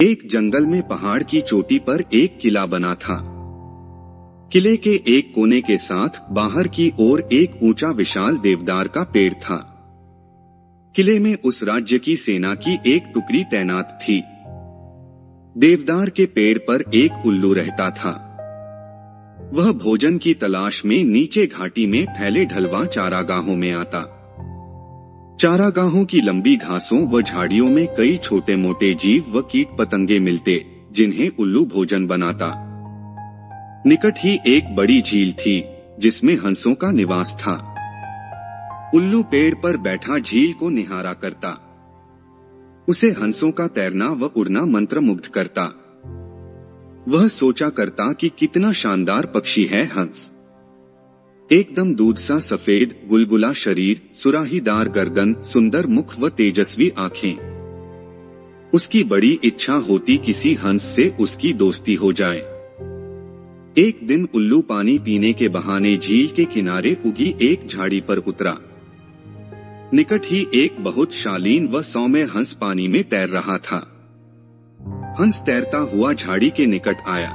एक जंगल में पहाड़ की चोटी पर एक किला बना था। किले के एक कोने के साथ बाहर की ओर एक ऊंचा विशाल देवदार का पेड़ था। किले में उस राज्य की सेना की एक टुकड़ी तैनात थी। देवदार के पेड़ पर एक उल्लू रहता था। वह भोजन की तलाश में नीचे घाटी में फैले ढलवां चारागाहों में आता। चारागाहों की लंबी घासों व झाड़ियों में कई छोटे मोटे जीव व कीट पतंगे मिलते, जिन्हें उल्लू भोजन बनाता। निकट ही एक बड़ी झील थी, जिसमें हंसों का निवास था। उल्लू पेड़ पर बैठा झील को निहारा करता। उसे हंसों का तैरना व उड़ना मंत्रमुग्ध करता। वह सोचा करता कि कितना शानदार पक्षी है हंस। एकदम दूध सा सफेद गुलगुला शरीर, सुराहीदार गर्दन, सुंदर मुख व तेजस्वी आंखें। उसकी बड़ी इच्छा होती किसी हंस से उसकी दोस्ती हो जाए। एक दिन उल्लू पानी पीने के बहाने झील के किनारे उगी एक झाड़ी पर उतरा। निकट ही एक बहुत शालीन व सौम्य हंस पानी में तैर रहा था। हंस तैरता हुआ झाड़ी के निकट आया।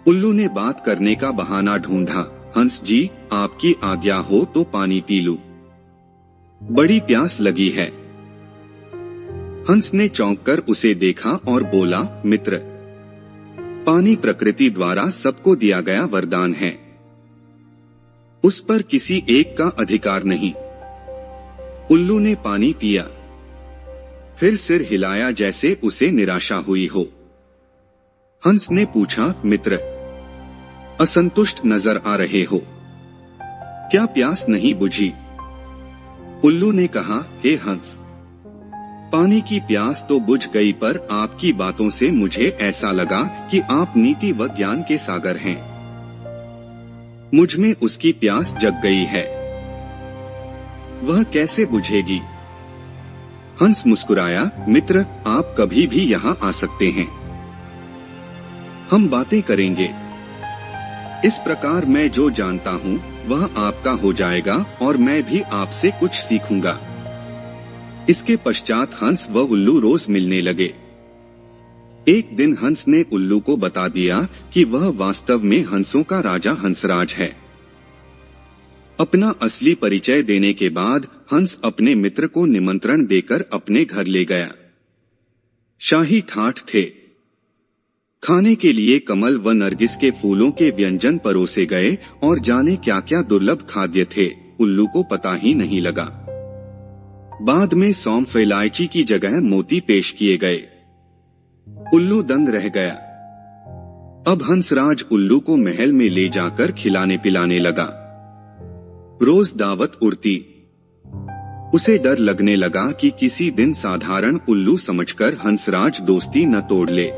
उल्लू ने बात करने का बहाना ढूंढा। हंस जी, आपकी आज्ञा हो तो पानी पी लूं। बड़ी प्यास लगी है। हंस ने चौंक कर उसे देखा और बोला, मित्र, पानी प्रकृति द्वारा सबको दिया गया वरदान है। उस पर किसी एक का अधिकार नहीं। उल्लू ने पानी पिया, फिर सिर हिलाया जैसे उसे निराशा हुई हो। हंस ने पूछा, मित्र, असंतुष्ट नजर आ रहे हो, क्या प्यास नहीं बुझी? उल्लू ने कहा, हे हंस, पानी की प्यास तो बुझ गई, पर आपकी बातों से मुझे ऐसा लगा कि आप नीति व ज्ञान के सागर हैं। मुझ में उसकी प्यास जग गई है। वह कैसे बुझेगी? हंस मुस्कुराया, मित्र, आप कभी भी यहाँ आ सकते हैं। हम बातें करेंगे। इस प्रकार मैं जो जानता हूँ वह आपका हो जाएगा और मैं भी आपसे कुछ सीखूंगा। इसके पश्चात हंस व उल्लू रोज मिलने लगे। एक दिन हंस ने उल्लू को बता दिया कि वह वास्तव में हंसों का राजा हंसराज है। अपना असली परिचय देने के बाद हंस अपने मित्र को निमंत्रण देकर अपने घर ले गया। शाही ठाठ थे। खाने के लिए कमल व नरगिस के फूलों के व्यंजन परोसे गए और जाने क्या क्या दुर्लभ खाद्य थे, उल्लू को पता ही नहीं लगा। बाद में सौंफ इलायची की जगह मोती पेश किए गए। उल्लू दंग रह गया। अब हंसराज उल्लू को महल में ले जाकर खिलाने पिलाने लगा। रोज दावत उड़ती। उसे डर लगने लगा कि किसी दिन साधारण उल्लू समझकर हंसराज दोस्ती न तोड़ ले।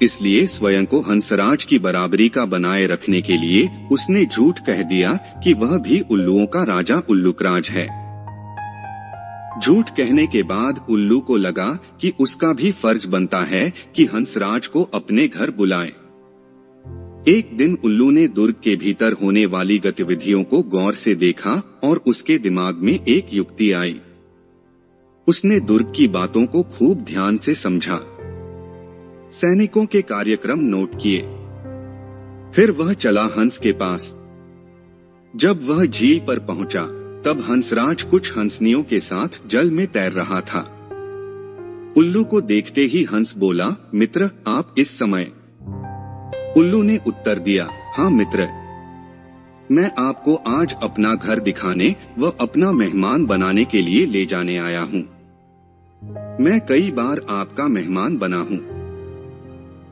इसलिए स्वयं को हंसराज की बराबरी का बनाए रखने के लिए उसने झूठ कह दिया कि वह भी उल्लुओं का राजा उल्लूकराज है। झूठ कहने के बाद उल्लू को लगा कि उसका भी फर्ज बनता है कि हंसराज को अपने घर बुलाए। एक दिन उल्लू ने दुर्ग के भीतर होने वाली गतिविधियों को गौर से देखा और उसके दिमाग में एक युक्ति आई। उसने दुर्ग की बातों को खूब ध्यान से समझा, सैनिकों के कार्यक्रम नोट किए। फिर वह चला हंस के पास। जब वह झील पर पहुंचा, तब हंसराज कुछ हंसनियों के साथ जल में तैर रहा था। उल्लू को देखते ही हंस बोला, मित्र, आप इस समय? उल्लू ने उत्तर दिया, हाँ मित्र, मैं आपको आज अपना घर दिखाने व अपना मेहमान बनाने के लिए ले जाने आया हूँ। मैं कई बार आपका मेहमान बना हूँ,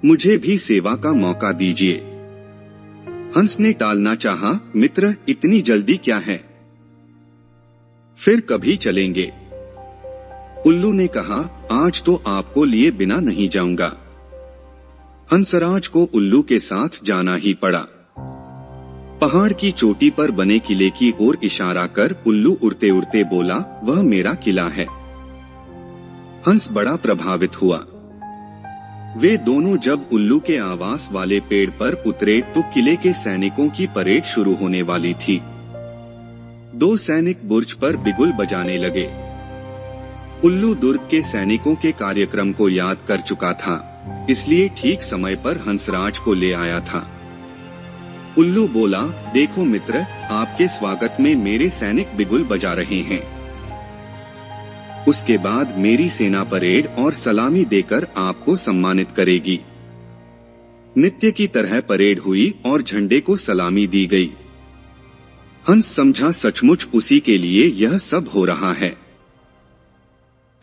मुझे भी सेवा का मौका दीजिए। हंस ने टालना चाहा, मित्र, इतनी जल्दी क्या है, फिर कभी चलेंगे। उल्लू ने कहा, आज तो आपको लिए बिना नहीं जाऊंगा। हंसराज को उल्लू के साथ जाना ही पड़ा। पहाड़ की चोटी पर बने किले की ओर इशारा कर उल्लू उड़ते उड़ते बोला, वह मेरा किला है। हंस बड़ा प्रभावित हुआ। वे दोनों जब उल्लू के आवास वाले पेड़ पर उतरे तो किले के सैनिकों की परेड शुरू होने वाली थी। दो सैनिक बुर्ज पर बिगुल बजाने लगे। उल्लू दुर्ग के सैनिकों के कार्यक्रम को याद कर चुका था, इसलिए ठीक समय पर हंसराज को ले आया था। उल्लू बोला, देखो मित्र, आपके स्वागत में मेरे सैनिक बिगुल बजा रहे हैं। उसके बाद मेरी सेना परेड और सलामी देकर आपको सम्मानित करेगी। नित्य की तरह परेड हुई और झंडे को सलामी दी गई। हंस समझा सचमुच उसी के लिए यह सब हो रहा है।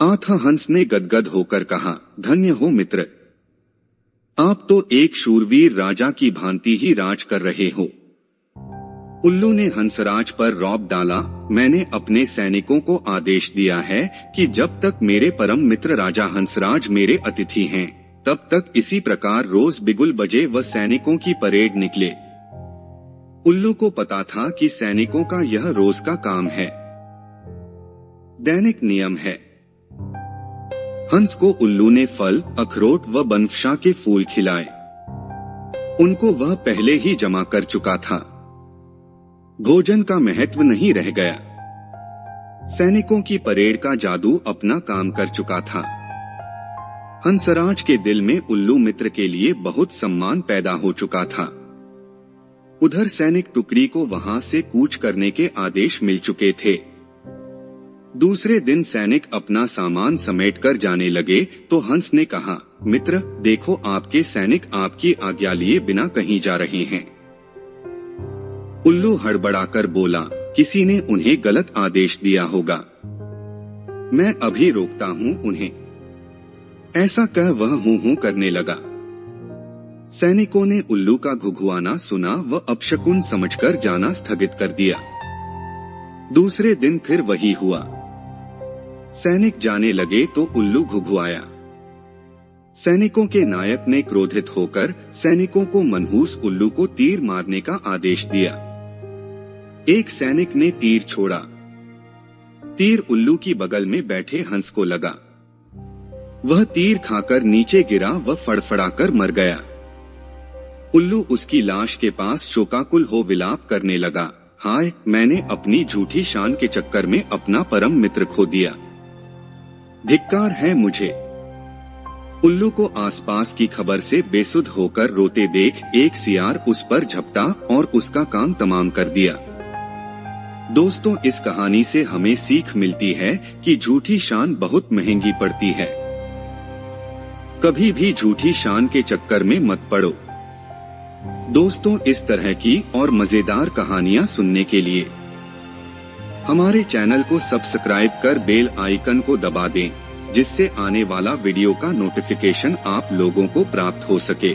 आथा हंस ने गदगद होकर कहा, धन्य हो मित्र, आप तो एक शूरवीर राजा की भांति ही राज कर रहे हो। उल्लू ने हंसराज पर रौब डाला, मैंने अपने सैनिकों को आदेश दिया है कि जब तक मेरे परम मित्र राजा हंसराज मेरे अतिथि हैं, तब तक इसी प्रकार रोज बिगुल बजे व सैनिकों की परेड निकले। उल्लू को पता था कि सैनिकों का यह रोज का काम है, दैनिक नियम है। हंस को उल्लू ने फल, अखरोट व बनफशा के फूल खिलाए। उनको वह पहले ही जमा कर चुका था। भोजन का महत्व नहीं रह गया। सैनिकों की परेड का जादू अपना काम कर चुका था। हंसराज के दिल में उल्लू मित्र के लिए बहुत सम्मान पैदा हो चुका था। उधर सैनिक टुकड़ी को वहां से कूच करने के आदेश मिल चुके थे। दूसरे दिन सैनिक अपना सामान समेट कर जाने लगे तो हंस ने कहा, मित्र, देखो आपके सैनिक आपकी आज्ञा लिए बिना कहीं जा रहे हैं। उल्लू हड़बड़ाकर बोला, किसी ने उन्हें गलत आदेश दिया होगा, मैं अभी रोकता हूँ उन्हें। ऐसा कह वह हूँ करने लगा। सैनिकों ने उल्लू का घुघुआना सुना व अपशकुन समझकर जाना स्थगित कर दिया। दूसरे दिन फिर वही हुआ। सैनिक जाने लगे तो उल्लू घुघुआया। सैनिकों के नायक ने क्रोधित होकर सैनिकों को मनहूस उल्लू को तीर मारने का आदेश दिया। एक सैनिक ने तीर छोड़ा। तीर उल्लू की बगल में बैठे हंस को लगा। वह तीर खाकर नीचे गिरा व फड़फड़ाकर मर गया। उल्लू उसकी लाश के पास शोकाकुल हो विलाप करने लगा, हाय, मैंने अपनी झूठी शान के चक्कर में अपना परम मित्र खो दिया। धिक्कार है मुझे। उल्लू को आसपास की खबर से बेसुध होकर रोते देख एक सियार उस पर झपटा और उसका काम तमाम कर दिया। दोस्तों, इस कहानी से हमें सीख मिलती है कि झूठी शान बहुत महंगी पड़ती है। कभी भी झूठी शान के चक्कर में मत पड़ो। दोस्तों, इस तरह की और मजेदार कहानियाँ सुनने के लिए हमारे चैनल को सब्सक्राइब कर बेल आइकन को दबा दें, जिससे आने वाला वीडियो का नोटिफिकेशन आप लोगों को प्राप्त हो सके।